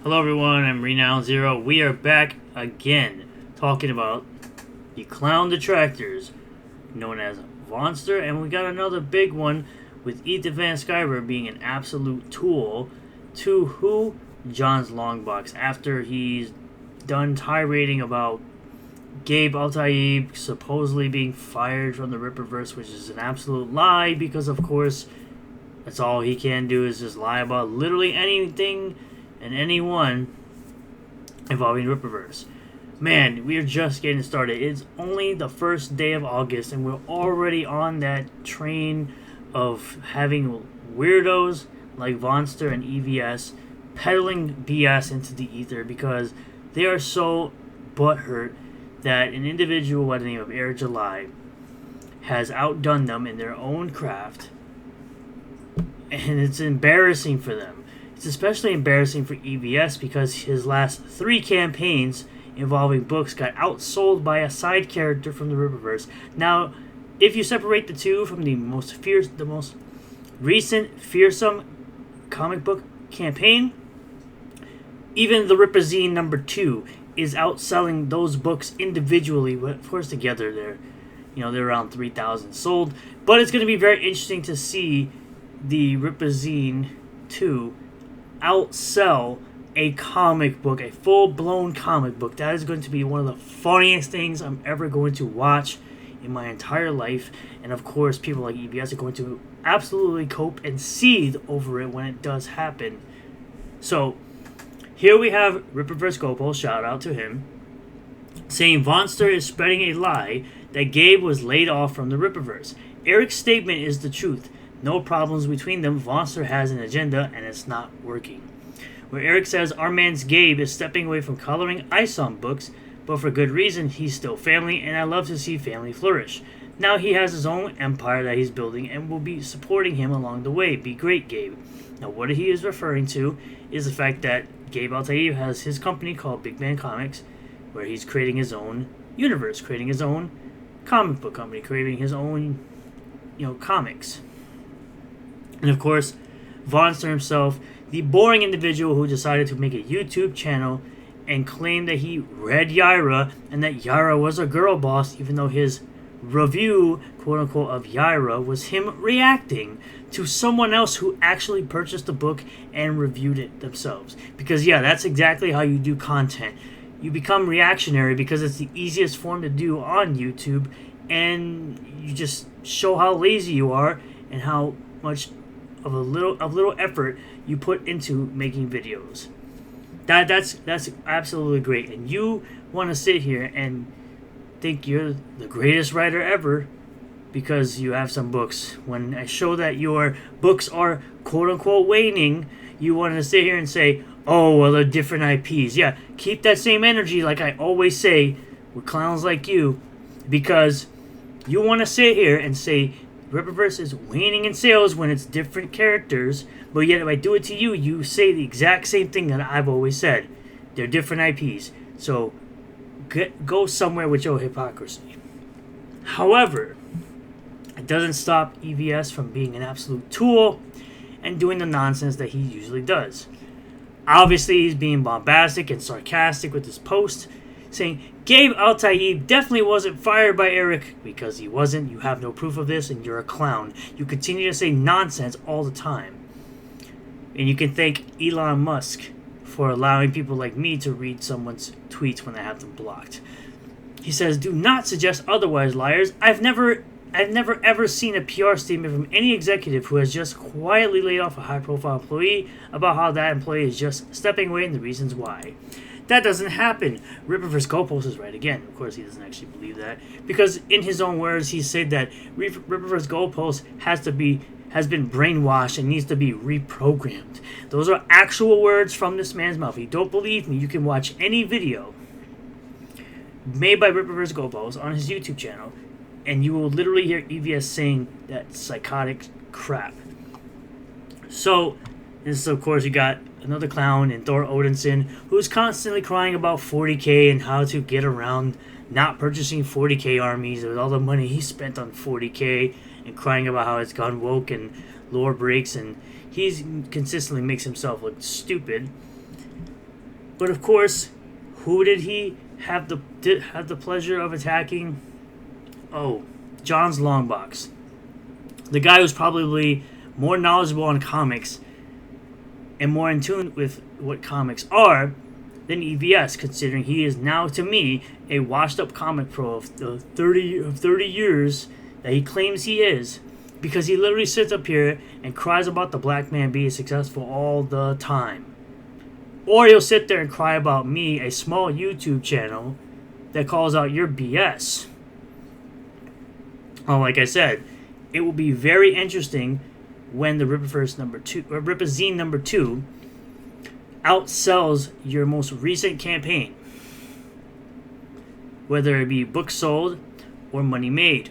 Hello everyone, I'm Renown Zero. We are back again talking about the clown detractors known as Vaughnster, and we got another big one with EvS Sciver being an absolute tool to who? John's Longbox, after he's done tirading about Gabe Eltaeb supposedly being fired from the Ripperverse, which is an absolute lie because of course that's all he can do is just lie about literally anything and anyone involving Ripperverse. Man, we are just getting started. It's only the first day of August, and we're already on that train of having weirdos like Vaughnster and EvS peddling BS into the ether because they are so butthurt that an individual by the name of Eric July has outdone them in their own craft, and it's embarrassing for them. It's especially embarrassing for EvS because his last 3 campaigns involving books got outsold by a side character from the Ripperverse. Now, if you separate the two from the most recent fearsome comic book campaign, even the Ripperzine #2 is outselling those books individually, but of course together they're around 3,000 sold. But it's going to be very interesting to see the Ripperzine 2 outsell a comic book, a full-blown comic book. That is going to be one of the funniest things I'm ever going to watch in my entire life. And of course, people like EvS are going to absolutely cope and seethe over it when it does happen. So, here we have Ripperverse Gopal, shout out to him, saying Vaughnster is spreading a lie that Gabe was laid off from the Ripperverse. Eric's statement is the truth. No problems between them. Vaughnster has an agenda and it's not working. Where Eric says our man's Gabe is stepping away from coloring ice on books, but for good reason. He's still family and I love to see family flourish. Now he has his own empire that he's building and will be supporting him along the way. Be great, Gabe. Now what he is referring to is the fact that Gabe Eltaeb has his company called Big Man Comics, where he's creating his own universe, creating his own comic book company, creating his own comics. And of course, Vaughnster himself, the boring individual who decided to make a YouTube channel and claim that he read Yaira and that Yaira was a girl boss, even though his review, quote-unquote, of Yaira was him reacting to someone else who actually purchased the book and reviewed it themselves. Because, yeah, that's exactly how you do content. You become reactionary because it's the easiest form to do on YouTube, and you just show how lazy you are and how much of little effort you put into making videos. That's absolutely great. And you want to sit here and think you're the greatest writer ever because you have some books. When I show that your books are quote unquote waning, you want to sit here and say, oh, well, they're different IPs. Yeah, keep that same energy like I always say with clowns like you, because you want to sit here and say Ripperverse is waning in sales when it's different characters, but yet if I do it to you, you say the exact same thing that I've always said. They're different IPs. So go somewhere with your hypocrisy. However, it doesn't stop EvS from being an absolute tool and doing the nonsense that he usually does. Obviously, he's being bombastic and sarcastic with his post, saying, Gabe Eltaeb definitely wasn't fired by Eric, because he wasn't. You have no proof of this, and you're a clown. You continue to say nonsense all the time. And you can thank Elon Musk for allowing people like me to read someone's tweets when I have them blocked. He says, do not suggest otherwise, liars. I've never ever seen a PR statement from any executive who has just quietly laid off a high-profile employee about how that employee is just stepping away and the reasons why. That doesn't happen. Ripperverse Goalpost is right again. Of course, he doesn't actually believe that, because in his own words, he said that Ripperverse Goalpost has been brainwashed and needs to be reprogrammed. Those are actual words from this man's mouth. If you don't believe me, you can watch any video made by Ripperverse Goalpost on his YouTube channel, and you will literally hear EvS saying that psychotic crap. So, this is, of course, you got another clown in Thor Odinson, who's constantly crying about 40k and how to get around not purchasing 40k armies with all the money he spent on 40k, and crying about how it's gone woke and lore breaks, and he's consistently makes himself look stupid. But of course, who did he have the pleasure of attacking? Oh, John's Longbox. The guy who's probably more knowledgeable on comics and more in tune with what comics are than EvS, considering he is now, to me, a washed-up comic pro of the 30 years that he claims he is, because he literally sits up here and cries about the black man being successful all the time. Or he'll sit there and cry about me, a small YouTube channel that calls out your BS. Well, like I said, it will be very interesting when the Ripazine number 2 outsells your most recent campaign, whether it be books sold or money made,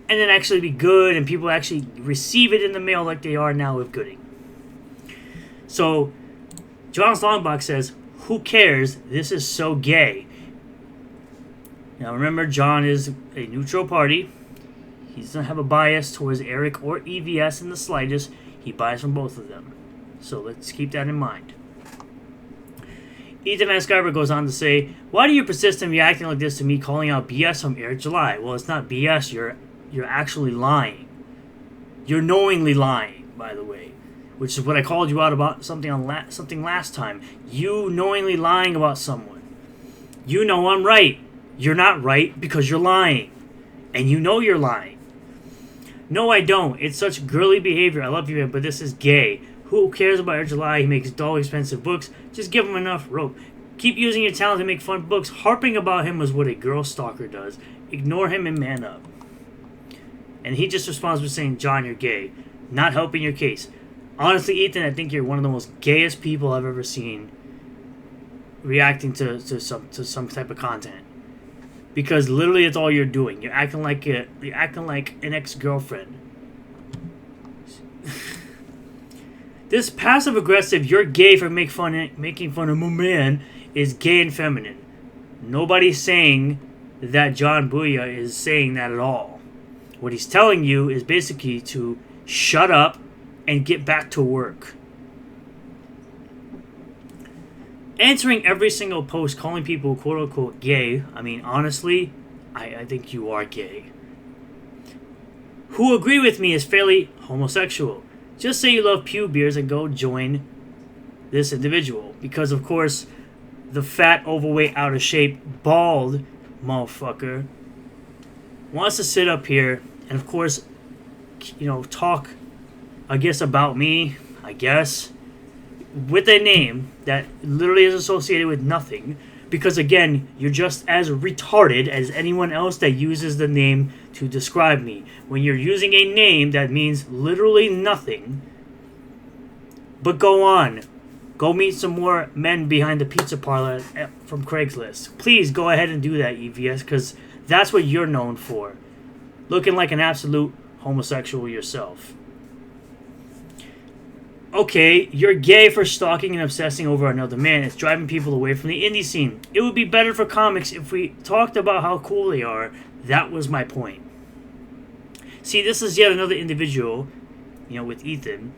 and then actually be good and people actually receive it in the mail like they are now with Gooding. So John's Longbox says, who cares? This is so gay. Now remember, John is a neutral party. He doesn't have a bias towards Eric or EvS in the slightest. He buys from both of them. So let's keep that in mind. Ethan Van Sciver goes on to say, why do you persist in reacting like this to me calling out BS from Eric July? Well, it's not BS. You're actually lying. You're knowingly lying, by the way, which is what I called you out about something last time. You knowingly lying about someone. You know I'm right. You're not right because you're lying. And you know you're lying. No, I don't. It's such girly behavior. I love you, man, but this is gay. Who cares about Eric July? He makes dull, expensive books. Just give him enough rope. Keep using your talent to make fun books. Harping about him is what a girl stalker does. Ignore him and man up. And he just responds with saying, John, you're gay. Not helping your case. Honestly, Ethan, I think you're one of the most gayest people I've ever seen reacting to some type of content. Because literally it's all you're doing. You're acting like an ex-girlfriend. This passive-aggressive, you're gay for making fun of my man, is gay and feminine. Nobody's saying that John Booyah is saying that at all. What he's telling you is basically to shut up and get back to work. Answering every single post calling people quote-unquote gay, I mean, honestly, I think you are gay. Who agree with me is fairly homosexual. Just say you love pew beers and go join this individual. Because, of course, the fat, overweight, out of shape, bald motherfucker wants to sit up here and, of course, talk, I guess, about me, with a name that literally is associated with nothing. Because, again, you're just as retarded as anyone else that uses the name to describe me. When you're using a name that means literally nothing. But go on. Go meet some more men behind the pizza parlor from Craigslist. Please go ahead and do that, EvS, because that's what you're known for. Looking like an absolute homosexual yourself. Okay, you're gay for stalking and obsessing over another man. It's driving people away from the indie scene. It would be better for comics if we talked about how cool they are. That was my point. See, this is yet another individual, with Ethan,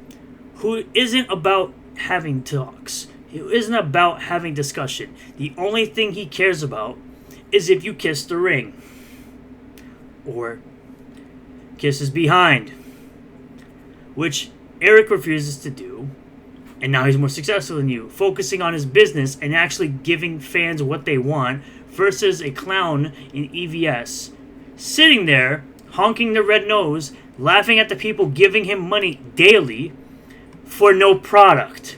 who isn't about having talks. It isn't about having discussion. The only thing he cares about is if you kiss the ring. Or kisses behind. Which Eric refuses to do, and now he's more successful than you, focusing on his business and actually giving fans what they want, versus a clown in EvS, sitting there, honking the red nose, laughing at the people giving him money daily for no product.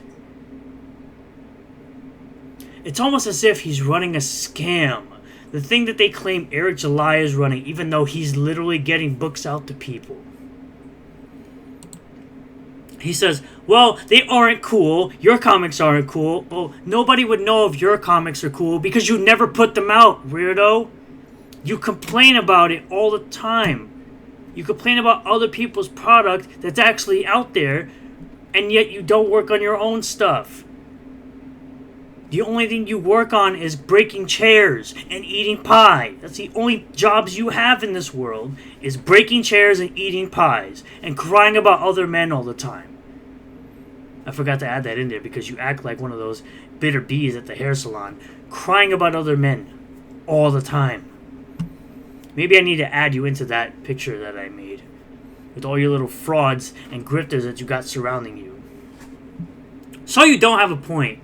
It's almost as if he's running a scam. The thing that they claim Eric July is running, even though he's literally getting books out to people. He says, well, they aren't cool. Your comics aren't cool. Well, nobody would know if your comics are cool because you never put them out, weirdo. You complain about it all the time. You complain about other people's product that's actually out there, and yet you don't work on your own stuff. The only thing you work on is breaking chairs and eating pie. That's the only jobs you have in this world, is breaking chairs and eating pies and crying about other men all the time. I forgot to add that in there because you act like one of those bitter bees at the hair salon, crying about other men all the time. Maybe I need to add you into that picture that I made with all your little frauds and grifters that you got surrounding you. So you don't have a point.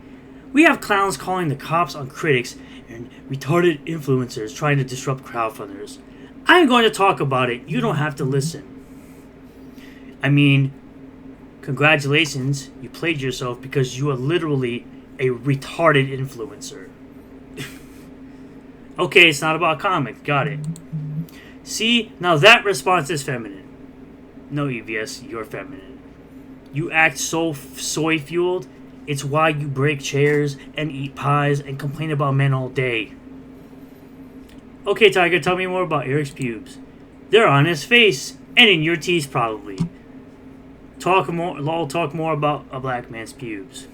We have clowns calling the cops on critics and retarded influencers trying to disrupt crowdfunders. I'm going to talk about it. You don't have to listen. I mean, congratulations, you played yourself because you are literally a retarded influencer. Okay, it's not about comics. Got it. See, now that response is feminine. No, EvS, you're feminine. You act so soy-fueled. It's why you break chairs and eat pies and complain about men all day. Okay, Tiger, tell me more about Eric's pubes. They're on his face and in your teeth, probably. Talk more about a black man's pubes.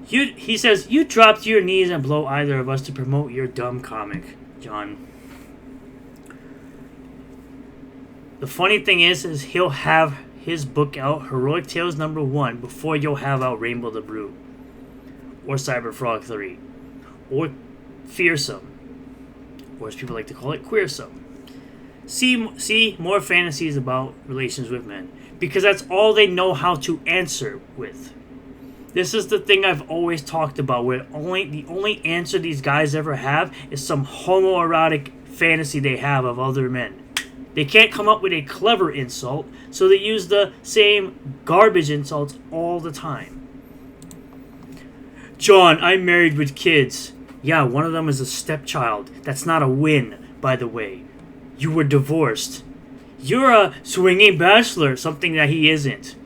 He says, you drop to your knees and blow either of us to promote your dumb comic, John. The funny thing is he'll have his book out, Heroic Tales #1, before you'll have out Rainbow the Brute, or Cyberfrog 3, or Fearsome, or as people like to call it, Queersome. See more fantasies about relations with men, because that's all they know how to answer with. This is the thing I've always talked about, where the only answer these guys ever have is some homoerotic fantasy they have of other men. They can't come up with a clever insult, so they use the same garbage insults all the time. John, I'm married with kids. Yeah, one of them is a stepchild. That's not a win, by the way. You were divorced. You're a swinging bachelor, something that he isn't.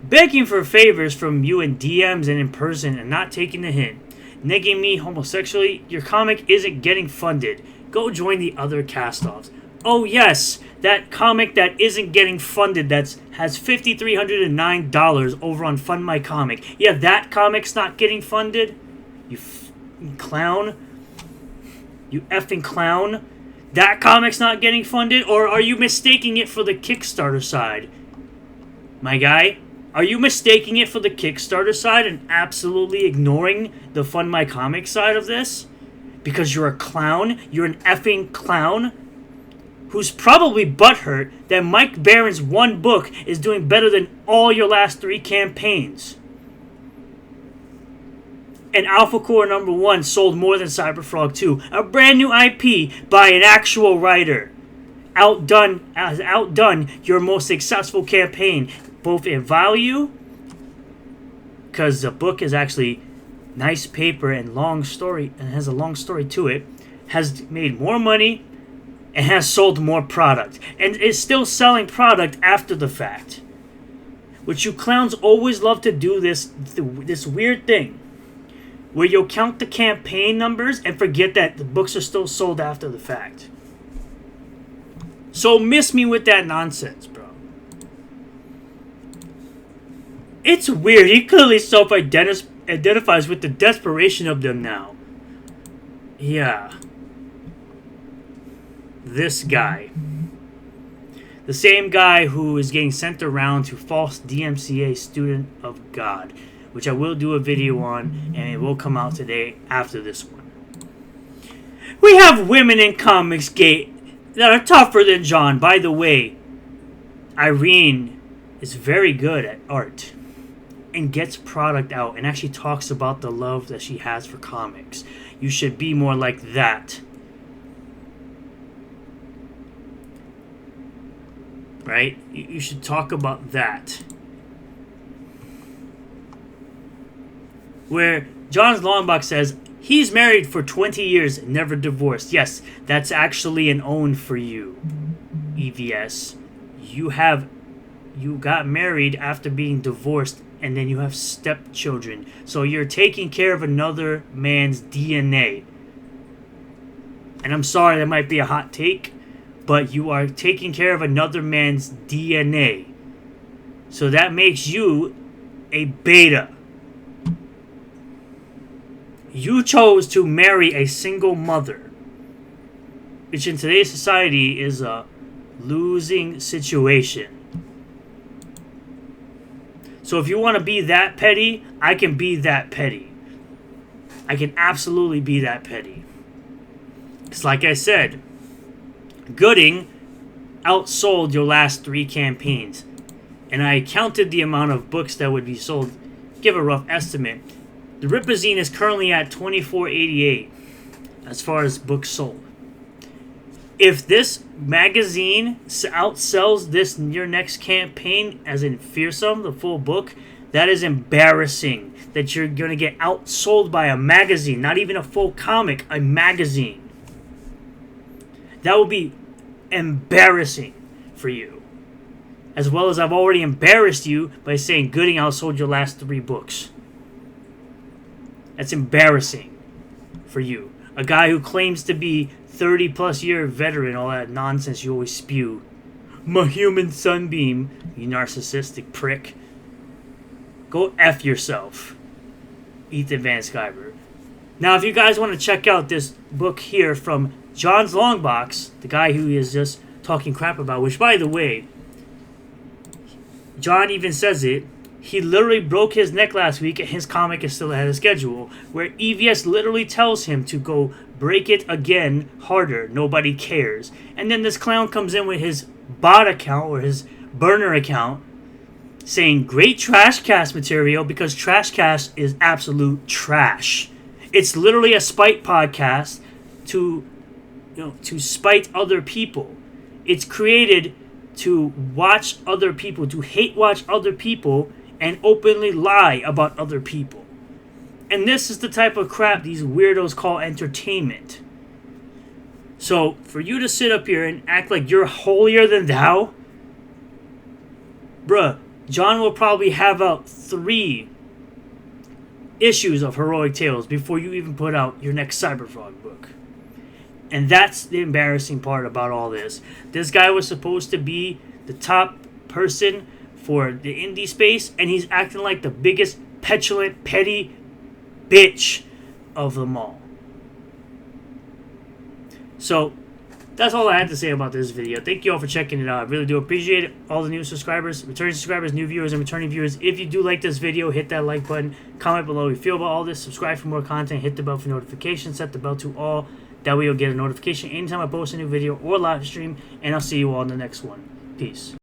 Begging for favors from you in DMs and in person and not taking the hint. Negging me homosexually, your comic isn't getting funded. Go join the other cast-offs. Oh yes, that comic that isn't getting funded has $5,309 over on Fund My Comic. Yeah, that comic's not getting funded? You clown? You effing clown? That comic's not getting funded? Or are you mistaking it for the Kickstarter side? My guy, are you mistaking it for the Kickstarter side and absolutely ignoring the Fund My Comic side of this? Because you're a clown? You're an effing clown? Who's probably butthurt that Mike Barron's one book is doing better than all your last 3 campaigns. And Alpha Core #1 sold more than Cyberfrog 2, a brand new IP by an actual writer. Outdone your most successful campaign, both in value, because the book is actually nice paper and long story, and has a long story to it, has made more money, and has sold more product, and is still selling product after the fact. Which you clowns always love to do, this weird thing, where you'll count the campaign numbers and forget that the books are still sold after the fact. So miss me with that nonsense, bro. It's weird. He clearly self-identifies with the desperation of them now. Yeah. This guy. The same guy who is getting sent around to false DMCA student of God, which I will do a video on, and it will come out today after this one. We have women in comics that are tougher than John. By the way, Irene is very good at art and gets product out and actually talks about the love that she has for comics. You should be more like that. Right? You should talk about that. Where John's Longbox says, he's married for 20 years, never divorced. Yes, that's actually an own for you, EvS. You got married after being divorced, and then you have stepchildren. So you're taking care of another man's DNA. And I'm sorry, that might be a hot take, but you are taking care of another man's DNA. So that makes you a beta. You chose to marry a single mother, which in today's society is a losing situation. So if you want to be that petty, I can be that petty. I can absolutely be that petty. Because like I said, Gooding outsold your last 3 campaigns. And I counted the amount of books that would be sold. Give a rough estimate. The Ripazine is currently at $24.88 as far as books sold. If this magazine outsells this your next campaign, as in Fearsome, the full book, that is embarrassing. That you're going to get outsold by a magazine, not even a full comic, a magazine. That would be embarrassing for you. As well as I've already embarrassed you by saying Gooding outsold your last 3 books. That's embarrassing for you. A guy who claims to be 30-plus year veteran, all that nonsense you always spew. My human sunbeam, you narcissistic prick. Go F yourself, Ethan Van Sciver. Now, if you guys want to check out this book here from John's Longbox, the guy who is just talking crap about, which, by the way, John even says it, he literally broke his neck last week and his comic is still ahead of schedule, where EvS literally tells him to go break it again harder. Nobody cares. And then this clown comes in with his bot account or his burner account saying great trash cast material because trash cast is absolute trash. It's literally a spite podcast to spite other people. It's created to watch other people, to hate watch other people and openly lie about other people. And this is the type of crap these weirdos call entertainment. So, for you to sit up here and act like you're holier than thou, bruh, John will probably have out 3 issues of Heroic Tales before you even put out your next Cyberfrog book. And that's the embarrassing part about all this. This guy was supposed to be the top person for the indie space, and he's acting like the biggest petulant, petty bitch of them all. So, that's all I had to say about this video. Thank you all for checking it out. I really do appreciate it. All the new subscribers, returning subscribers, new viewers, and returning viewers. If you do like this video, hit that like button. Comment below how you feel about all this. Subscribe for more content. Hit the bell for notifications. Set the bell to all. That way you'll get a notification anytime I post a new video or live stream. And I'll see you all in the next one. Peace.